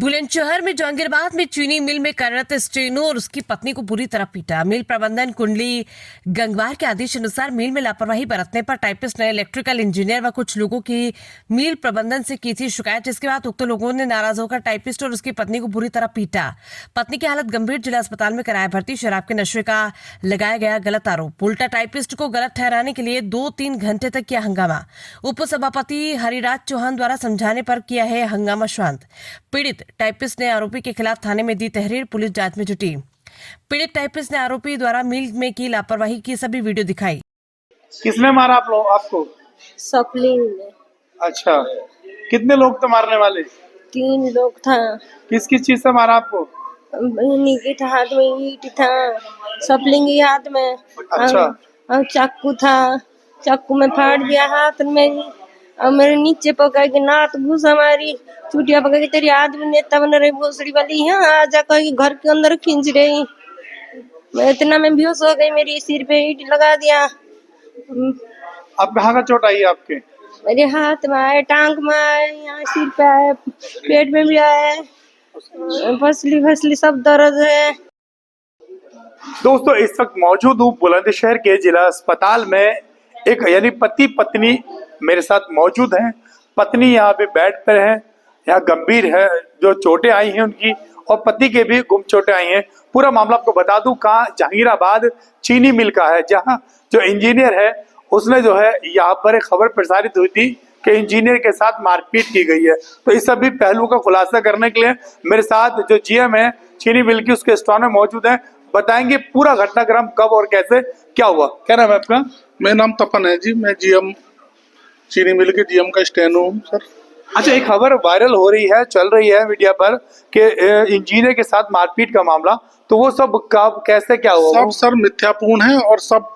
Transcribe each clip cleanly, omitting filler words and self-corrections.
बुलंदशहर में जहांगीराबाद में चीनी मिल में कार्यरत स्टेनो और उसकी पत्नी को बुरी तरह पीटा। मिल प्रबंधन कुंडली गंगवार के आदेश अनुसार मिल में लापरवाही बरतने पर टाइपिस्ट ने इलेक्ट्रिकल इंजीनियर व कुछ लोगों की मिल प्रबंधन से की थी शिकायत, जिसके बाद उक्त लोगों ने नाराज होकर टाइपिस्ट और उसकी पत्नी को बुरी तरह पीटा। पत्नी की हालत गंभीर, जिला अस्पताल में कराया भर्ती। शराब के नशे का लगाया गया गलत आरोप। उल्टा टाइपिस्ट को गलत ठहराने के लिए 2-3 घंटे तक किया हंगामा। उप सभापति हरिराज चौहान द्वारा समझाने पर किया है हंगामा शांत। पीड़ित टाइपिस्ट ने आरोपी के खिलाफ थाने में दी तहरीर, पुलिस जांच में जुटी। पीड़ित टाइपिस्ट ने आरोपी द्वारा मिल में की लापरवाही की सभी वीडियो दिखाई। किसने मारा आप लोग आपको? सपलिंग ने। अच्छा, कितने लोग थे मारने वाले? 3 लोग था। किस किस चीज से मारा आपको? निकित हाथ में ईंट था, सपलिंग हाथ में। अच्छा। और चाकू था, चाकू में फाड़ दिया हाथ में। और मेरे नीचे पकड़ के नाक घुस हमारी चुटिया पकड़ के, तेरी आदमी नेता बन रही भोसड़ी वाली, यहाँ आजा कह के घर के अंदर खींच रही। मैं इतना में बेहोश हो गई, मेरी सिर पे ईंट लगा दिया। अब कहाँ का चोट आई है आपके? मेरे हाथ में आए, टांग में आए, यहाँ सिर पे आए, पेट में भी आए, फसली सब दर्द है। दोस्तों, इस वक्त मौजूद हूँ बुलंदशहर के जिला अस्पताल में। एक यानी पति पत्नी मेरे साथ मौजूद हैं। पत्नी यहाँ पे बेड पर है, यहाँ गंभीर है, जो चोटें आई हैं उनकी, और पति के भी गुम चोटें आई हैं। पूरा मामला आपको बता दूं, कहाँ जहांगीराबाद चीनी मिल का है, जहाँ जो इंजीनियर है उसने जो है यहाँ पर एक खबर प्रसारित हुई थी कि इंजीनियर के साथ मारपीट की गई है। तो इस सभी पहलू का खुलासा करने के लिए मेरे साथ जो जीएम है चीनी मिल की, उसके स्टोर में मौजूद है। बताएंगे पूरा घटनाक्रम कब और कैसे क्या हुआ। क्या नाम है आपका? मेरा नाम तपन है जी, मैं जीएम चीनी मिल के जीएम का स्टेनो हूँ सर। अच्छा, एक खबर वायरल हो रही है, चल रही है मीडिया पर कि इंजीनियर के साथ मारपीट का मामला, तो वो सब कब कैसे क्या हुआ? सब सर मिथ्यापूर्ण है और सब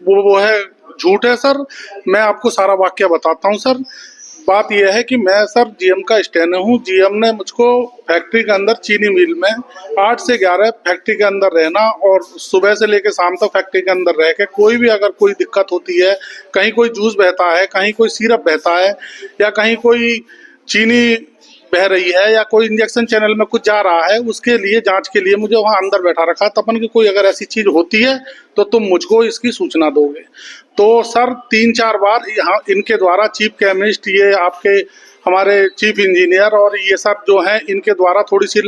वो है, झूठ है सर। मैं आपको सारा वाक्य बताता हूँ सर। बात यह है कि मैं सर जीएम का स्टेनो हूँ। जीएम ने मुझको फैक्ट्री के अंदर चीनी मिल में 8 से 11 फैक्ट्री के अंदर रहना और सुबह से लेकर शाम तक फैक्ट्री के अंदर रह के कोई भी अगर कोई दिक्कत होती है, कहीं कोई जूस बहता है, कहीं कोई सिरप बहता है, या कहीं कोई चीनी बह रही है, या कोई इंजेक्शन चैनल में कुछ जा रहा है, उसके लिए जांच के लिए मुझे वहां अंदर बैठा रखा। तपन की कोई अगर ऐसी चीज होती है तो तुम मुझको इसकी सूचना दोगे। तो सर 3-4 बार यहाँ इनके द्वारा चीफ केमिस्ट, ये आपके हमारे चीफ इंजीनियर और ये सब जो हैं, इनके द्वारा थोड़ी सी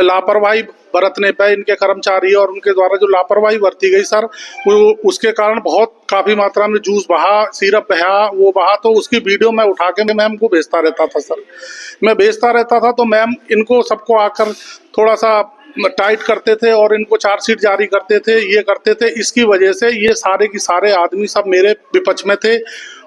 लापरवाही बरतने पे इनके कर्मचारी और उनके द्वारा जो लापरवाही बरती गई सर, वो उसके कारण बहुत काफ़ी मात्रा में जूस बहा, सिरप बहा, वो बहा। तो उसकी वीडियो मैं उठा के मैम को भेजता रहता था सर। मैं भेजता रहता था तो मैम इनको सबको आकर थोड़ा सा टाइट करते थे और इनको चार्जशीट जारी करते थे, ये करते थे। इसकी वजह से ये सारे की सारे आदमी सब मेरे विपक्ष में थे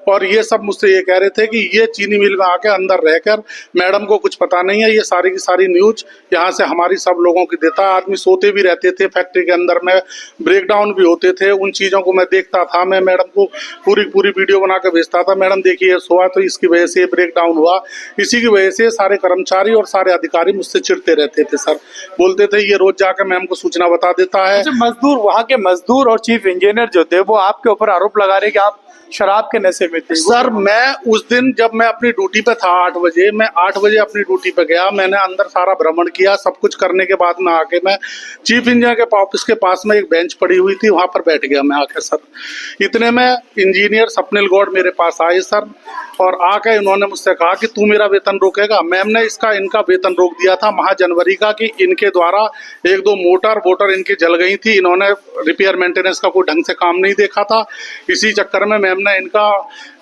और ये सब मुझसे ये कह रहे थे कि ये चीनी मिल में आके अंदर रहकर मैडम को कुछ पता नहीं है। ये सारी की सारी न्यूज यहाँ से हमारी सब लोगों की देता है। आदमी सोते भी रहते थे फैक्ट्री के अंदर में, ब्रेकडाउन भी होते थे। उन चीज़ों को मैं देखता था। मैं मैडम को पूरी वीडियो बना के भेजता था, मैडम देखिए सोआ तो इसकी वजह से ब्रेकडाउन हुआ। इसी की वजह से सारे कर्मचारी और सारे अधिकारी मुझसे चिढ़ते रहते थे सर। बोलते थे ये रोज जाकर मैम को सूचना बता देता है। मजदूर, वहाँ के मजदूर और चीफ इंजीनियर जो थे वो आपके ऊपर आरोप लगा रहे कि आप शराब के नशे में थे। सर मैं उस दिन जब मैं अपनी ड्यूटी पे था 8 बजे, मैं 8 बजे अपनी ड्यूटी पे गया। मैंने अंदर सारा भ्रमण किया, सब कुछ करने के बाद में आके मैं चीफ इंजीनियर के ऑफिस के पास में एक बेंच पड़ी हुई थी, वहां पर बैठ गया मैं आके सर। इतने में इंजीनियर स्वप्निल गौड़ मेरे पास आए सर, और आके इन्होंने मुझसे कहा कि तू मेरा वेतन रोकेगा। मैम ने इनका वेतन रोक दिया था माह जनवरी का, कि इनके द्वारा 1-2 मोटर इनकी जल गई थी। इन्होंने रिपेयर मेंटेनेंस का कोई ढंग से काम नहीं देखा था। इसी चक्कर में मैम ने इनका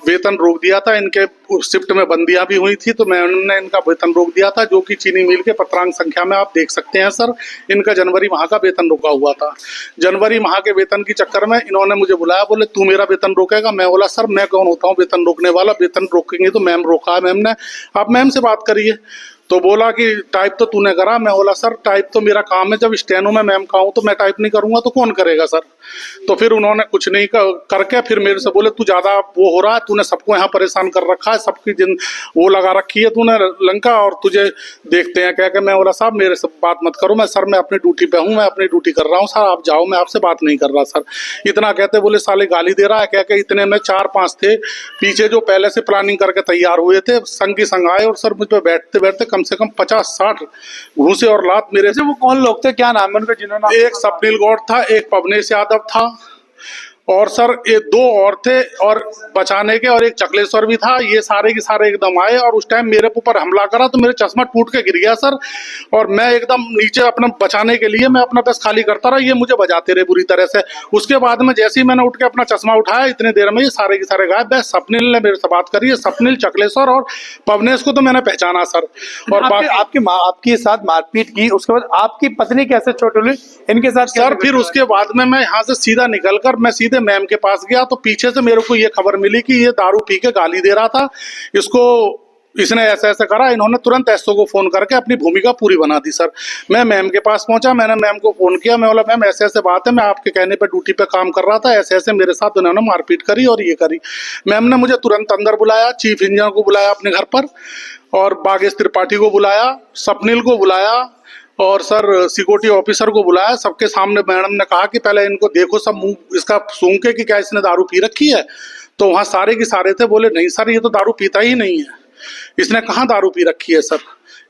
वेतन रोक दिया था। इनके शिफ्ट में बंदियां भी हुई थी तो मैम ने इनका वेतन रोक दिया था, जो कि चीनी मिल के पत्रांक संख्या में आप देख सकते हैं सर। इनका जनवरी माह का वेतन रोका हुआ था। जनवरी माह के वेतन के चक्कर में इन्होंने मुझे बुलाया, बोले तू मेरा वेतन रोकेगा। मैं बोला सर मैं कौन होता हूँ वेतन रोकने वाला, वेतन रोकेंगे तो मैम रोका है मैम ने, आप मैम से बात करिए। तो बोला कि टाइप तो तूने करा। मैं बोला सर टाइप तो मेरा काम है, जब स्टेनो में मैम का हूँ तो मैं टाइप नहीं करूंगा तो कौन करेगा सर। तो फिर उन्होंने कुछ नहीं करके फिर मेरे से बोले तू ज्यादा वो हो रहा है, तूने सबको यहाँ परेशान कर रखा है, सबकी वो लगा रखी है तूने लंका, और तुझे देखते हैं क्या। मैं बोला साहब मेरे से बात मत करो, मैं सर मैं अपनी ड्यूटी पे हूँ, मैं अपनी ड्यूटी कर रहा हूँ सर, आप जाओ, मैं आपसे बात नहीं कर रहा सर। इतना कहते बोले साले गाली दे रहा है क्या। इतने में 4-5 थे पीछे जो पहले से प्लानिंग करके तैयार हुए थे, संग की संग आए और सर मुझ पर बैठते बैठते कम से कम 50-60 घूंसे और लात मेरे। जैसे वो कौन लोग थे, क्या नाम है उनका जिन्होंने? एक स्वप्निल गौड़ था, एक पवनेश यादव था, और सर ये 2 और थे, और बचाने के, और एक चकलेश्वर भी था। ये सारे के सारे एकदम आए और उस टाइम मेरे ऊपर हमला करा तो मेरे चश्मा टूट के गिर गया सर। और मैं एकदम नीचे अपना बचाने के लिए मैं अपना बस खाली करता रहा, ये मुझे बजाते रहे बुरी तरह से। उसके बाद में जैसे ही मैंने उठ के अपना चश्मा उठाया, इतने देर में ये सारे के सारे गायब। बस स्वप्निल ने मेरे से बात करी है, स्वप्निल, चकलेश्वर और पवनेश को तो मैंने पहचाना सर। और आपके साथ मारपीट की, उसके बाद आपकी पत्नी कैसे चोट हुई, इनके साथ सर फिर उसके बाद में मैं यहाँ से सीधा निकलकर मैं सीधे मैम के पास गया तो पीछे से मेरे को ये खबर मिली कि ये दारू पी के गाली दे रहा था, इसने ऐसा ऐसा करा। इन्होंने तुरंत एसओ को फोन करके अपनी भूमिका पूरी बना दी सर। मैं मैम के पास पहुंचा, मैंने मैम को फोन किया, मैं बोला मैम ऐसे ऐसे बात है, मैं आपके कहने पे ड्यूटी पे काम कर रहा था, ऐसे ऐसे मेरे साथ उन्होंने मारपीट करी और ये करी। मैम ने मुझे तुरंत अंदर बुलाया, चीफ इंजीनियर को बुलाया अपने घर पर, और बागेश त्रिपाठी को बुलाया, स्वप्निल को बुलाया, और सर सिक्योरिटी ऑफिसर को बुलाया। सबके सामने मैडम ने कहा कि पहले इनको देखो, सब मुंह इसका सूंघ के कि क्या इसने दारू पी रखी है। तो वहाँ सारे के सारे थे, बोले नहीं सर ये तो दारू पीता ही नहीं है, इसने कहाँ दारू पी रखी है सर,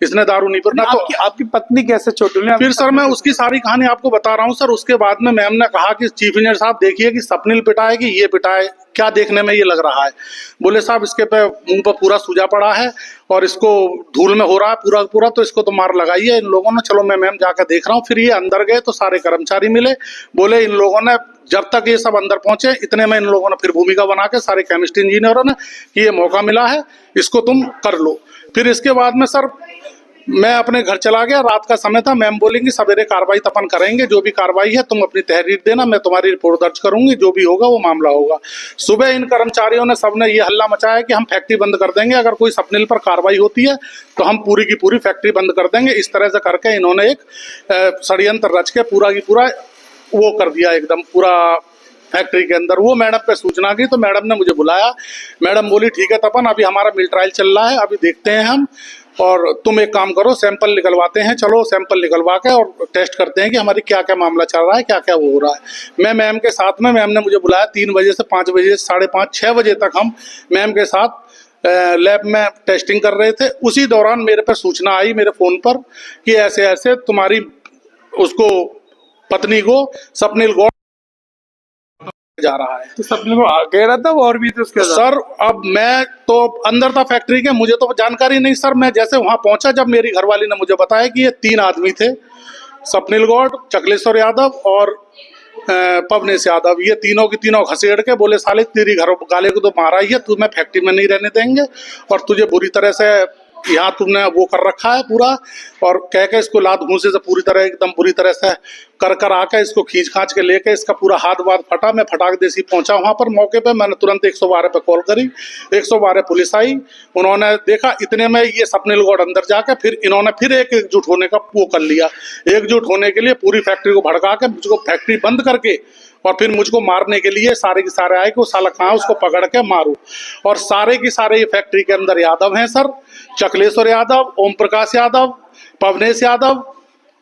इसने दारू नहीं पीना। तो आपकी पत्नी कैसे चोट हुई? फिर सर मैं उसकी सारी कहानी आपको बता रहा हूँ सर। उसके बाद में मैम ने कहा कि चीफ इंजीनियर साहब देखिए कि स्वप्निल पिटा है कि ये पिटा है, क्या देखने में ये लग रहा है। बोले साहब इसके पे मुंह पर पूरा सूजा पड़ा है और इसको धूल में हो रहा है पूरा पूरा, तो इसको तो मार लगाइए इन लोगों ने। चलो मैं मैम जाकर देख रहा हूँ। फिर ये अंदर गए तो सारे कर्मचारी मिले, बोले इन लोगों ने जब तक ये सब अंदर पहुंचे इतने में इन लोगों ने फिर भूमिका बना के सारे केमिस्ट्री इंजीनियरों ने कि ये मौका मिला है, इसको तुम कर लो। फिर इसके बाद में सर मैं अपने घर चला गया, रात का समय था। मैम बोलेंगी सवेरे कार्रवाई तपन करेंगे, जो भी कार्रवाई है तुम अपनी तहरीर देना, मैं तुम्हारी रिपोर्ट दर्ज करूंगी, जो भी होगा वो मामला होगा। सुबह इन कर्मचारियों ने सबने ये हल्ला मचाया कि हम फैक्ट्री बंद कर देंगे, अगर कोई स्वप्निल पर कार्रवाई होती है तो हम पूरी की पूरी फैक्ट्री बंद कर देंगे। इस तरह से करके इन्होंने एक षड्यंत्र रच के पूरा की पूरा वो कर दिया एकदम पूरा फैक्ट्री के अंदर। वो मैडम पे सूचना गई तो मैडम ने मुझे बुलाया। मैडम बोली ठीक है तपन, अभी हमारा मिल ट्रायल चल रहा है, अभी देखते हैं हम, और तुम एक काम करो सैंपल निकलवाते हैं। चलो सैंपल निकलवा के और टेस्ट करते हैं कि हमारी क्या क्या मामला चल रहा है, क्या क्या वो हो रहा है। मैं मैम के साथ में, मैम ने मुझे बुलाया 3 बजे से 5 बजे, 5:30, 6 बजे तक हम मैम के साथ लैब में टेस्टिंग कर रहे थे। उसी दौरान मेरे पर सूचना आई मेरे फोन पर कि ऐसे ऐसे तुम्हारी उसको पत्नी को स्वप्निल गौड़ जा रहा है। तो स्वप्निल को कह रहा था वो, और भी थे उसके साथ? सर अब मैं तो अंदर था फैक्ट्री के, मुझे तो जानकारी नहीं सर। मैं जैसे वहां पहुंचा, जब मेरी घरवाली ने मुझे बताया कि ये 3 आदमी थे, स्वप्निल गौड़, चकलेश्वर यादव और पवनेश यादव, ये तीनों की तीनों घसीट के बोले साले तेरी घर गाले को तो मारा ही है, तुम्हें फैक्ट्री में नहीं रहने देंगे और तुझे बुरी तरह से यहाँ तुमने वो कर रखा है पूरा, और कह के इसको लात घूंसे से पूरी तरह एकदम बुरी तरह से कर आके इसको खींच खांच के लेके इसका पूरा हाथ वाथ फटा। मैं फटाक देसी पहुंचा वहां पर मौके पे, मैंने तुरंत 112 पे कॉल करी, 112 पुलिस आई, उन्होंने देखा। इतने में ये स्वप्निल गौड़ अंदर जाके फिर इन्होंने फिर एकजुट होने का वो कर लिया। एकजुट होने के लिए पूरी फैक्ट्री को भड़का के मुझको फैक्ट्री बंद करके और फिर मुझको मारने के लिए सारे के सारे आए कि वो साला कहाँ उसको पकड़ के मारो। और सारे की सारे ये फैक्ट्री के अंदर यादव हैं सर, चकलेश्वर यादव, ओम प्रकाश यादव, पवनेश यादव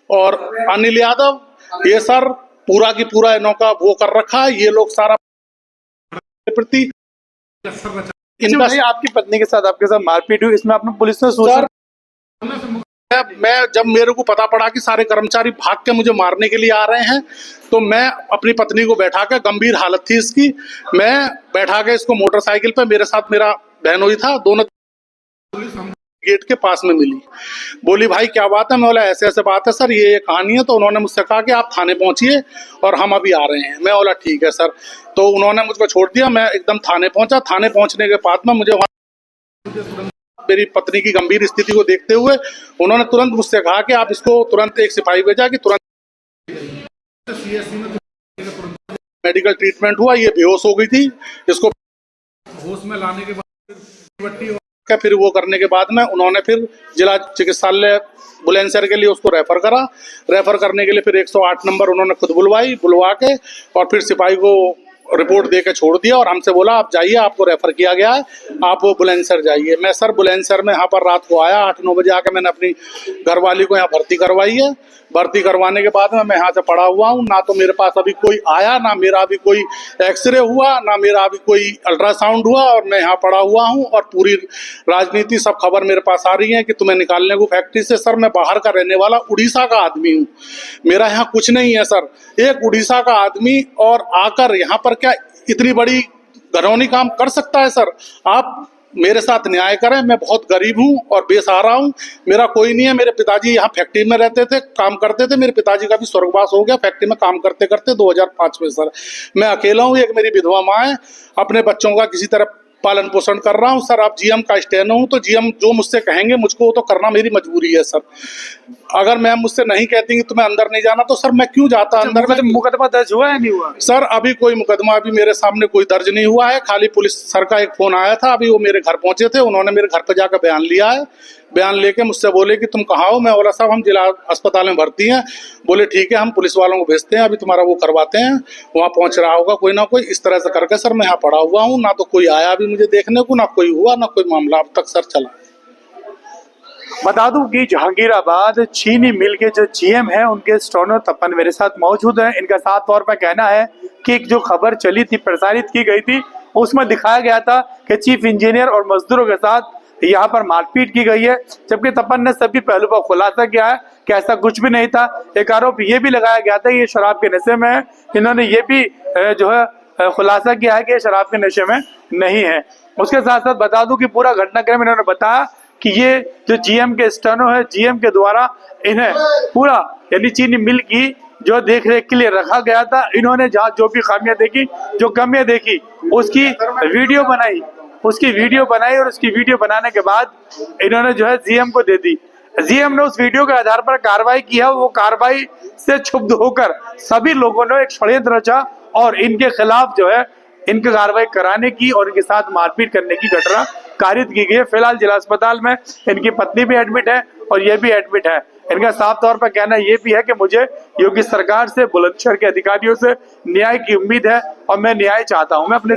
और अनिल यादव, ये सर पूरा की पूरा इनका वो कर रखा है। ये लोग सारा प्रति इनका आपकी पत्नी के साथ आपके साथ मारपीट हुई, इसमें आपने पुलिस ने सूचना? मैं जब मेरे को पता पड़ा कि सारे कर्मचारी भाग के मुझे मारने के लिए आ रहे हैं, तो मैं अपनी पत्नी को बैठा के, गंभीर हालत थी इसकी, मैं बैठा के इसको मोटरसाइकिल पे, मेरे साथ मेरा बहनोई था, दोनों गेट के पास में मिली। बोली भाई क्या बात है? मैं बोला ऐसे ऐसे बात है सर, ये कहानी है। तो उन्होंने मुझसे कहा कि आप थाने पहुंचिए और हम अभी आ रहे हैं। मैं बोला ठीक है सर। तो उन्होंने मुझको छोड़ दिया, मैं एकदम थाने पहुंचा। थाने पहुंचने के बाद में मुझे वहां मेरी पत्नी की गंभीर स्थिति को देखते हुए उन्होंने तुरंत मुझसे कहा कि आप इसको तुरंत एक सिपाही भेजा कि तुरंत मेडिकल ट्रीटमेंट हुआ। ये बेहोश हो गई थी, इसको होश में लाने के बाद फिर वो करने के बाद में उन्होंने फिर जिला चिकित्सालय बुलंदशहर के लिए उसको रेफर करा। रेफर करने के लिए फिर 108 नंबर उन्होंने खुद बुलवा के और फिर सिपाही को रिपोर्ट दे के छोड़ दिया और हमसे बोला आप जाइए, आपको रेफर किया गया है, आप वो बुलंदशहर जाइए। मैं सर बुलंदशहर में यहाँ पर रात को आया, 8-9 बजे आके मैंने अपनी घरवाली को यहाँ भर्ती करवाई है। भर्ती करवाने के बाद में मैं यहाँ से पड़ा हुआ हूँ। ना तो मेरे पास अभी कोई आया, ना मेरा अभी कोई एक्सरे हुआ, ना मेरा अभी कोई अल्ट्रासाउंड हुआ, और मैं यहाँ पड़ा हुआ हूँ। और पूरी राजनीति सब खबर मेरे पास आ रही है कि तुम्हें निकालने को फैक्ट्री से। सर मैं बाहर का रहने वाला उड़ीसा का आदमी हूँ, मेरा यहाँ कुछ नहीं है सर। एक उड़ीसा का आदमी और आकर यहाँ पर क्या इतनी बड़ी घरौनी काम कर सकता है सर? आप मेरे साथ न्याय करें। मैं बहुत गरीब हूं और बेसहारा हूं, मेरा कोई नहीं है। मेरे पिताजी यहाँ फैक्ट्री में रहते थे, काम करते थे। मेरे पिताजी का भी स्वर्गवास हो गया फैक्ट्री में काम करते करते 2005 में सर। मैं अकेला हूँ, एक मेरी विधवा माँ है, अपने बच्चों का किसी तरह पालन पोषण कर रहा हूँ सर। आप जीएम का स्टैंड हूँ तो जीएम जो मुझसे कहेंगे मुझको तो करना मेरी मजबूरी है सर। अगर मैम मुझसे नहीं कहती कि तुम्हें अंदर नहीं जाना तो सर मैं क्यों जाता अंदर में? मुकदमा दर्ज हुआ है नहीं हुआ? सर अभी कोई मुकदमा अभी मेरे सामने कोई दर्ज नहीं हुआ है। खाली पुलिस सर का एक फोन आया था, अभी वो मेरे घर पहुंचे थे, उन्होंने मेरे घर पे जाकर बयान लिया है। बयान लेके मुझसे बोले कि तुम कहाँ हो? मैं बोला साहब हम जिला अस्पताल में भर्ती हैं। बोले ठीक है हम पुलिस वालों को भेजते हैं, अभी तुम्हारा वो करवाते हैं, वहाँ पहुंच रहा होगा कोई ना कोई। इस तरह से करके सर मैं यहाँ पड़ा हुआ हूँ, ना तो कोई आया अभी मुझे देखने को, ना कोई हुआ, ना कोई मामला अब तक सर चला। बता दूं कि जहांगीराबाद चीनी मिल के जो जीएम है उनके स्टोनो तपन मेरे साथ मौजूद है। इनका साफ तौर पर कहना है कि एक जो खबर चली थी, प्रसारित की गई थी, उसमें दिखाया गया था कि चीफ इंजीनियर और मजदूरों के साथ यहाँ पर मारपीट की गई है, जबकि तपन ने सभी पहलू पर खुलासा किया है कि ऐसा कुछ भी नहीं था। एक आरोप ये भी लगाया गया था ये शराब के नशे में है। इन्होंने ये भी जो है खुलासा किया है कि ये शराब के नशे में नहीं है। उसके साथ साथ बता दूं कि पूरा घटनाक्रम इन्होंने बताया कि ये जो जीएम के स्टेनो है, जीएम के द्वारा इन्हें पूरा यानी चीनी मिल की जो देख रेख के लिए रखा गया था। इन्होंने जहाँ जो भी खामियां देखी, जो कमियां देखी, उसकी वीडियो बनाई और उसकी वीडियो बनाने के बाद इन्होंने जो है जीएम को दे दी। जीएम ने उस वीडियो के आधार पर कार्रवाई की है। वो कार्रवाई से क्षुब्ध होकर सभी लोगों ने एक षड्यंत्र रचा और इनके खिलाफ जो है इनकी कार्रवाई कराने की और इनके साथ मारपीट करने की घटना कारित की गई है। फिलहाल जिला अस्पताल में इनकी पत्नी भी एडमिट है और ये भी एडमिट है। इनका साफ तौर पर कहना ये भी है कि मुझे योगी सरकार से, बुलंदशहर के अधिकारियों से न्याय की उम्मीद है और मैं न्याय चाहता हूं। मैं अपने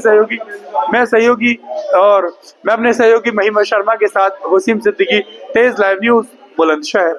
सहयोगी महिमा शर्मा के साथ वसीम सिद्दीकी, तेज लाइव न्यूज, बुलंदशहर।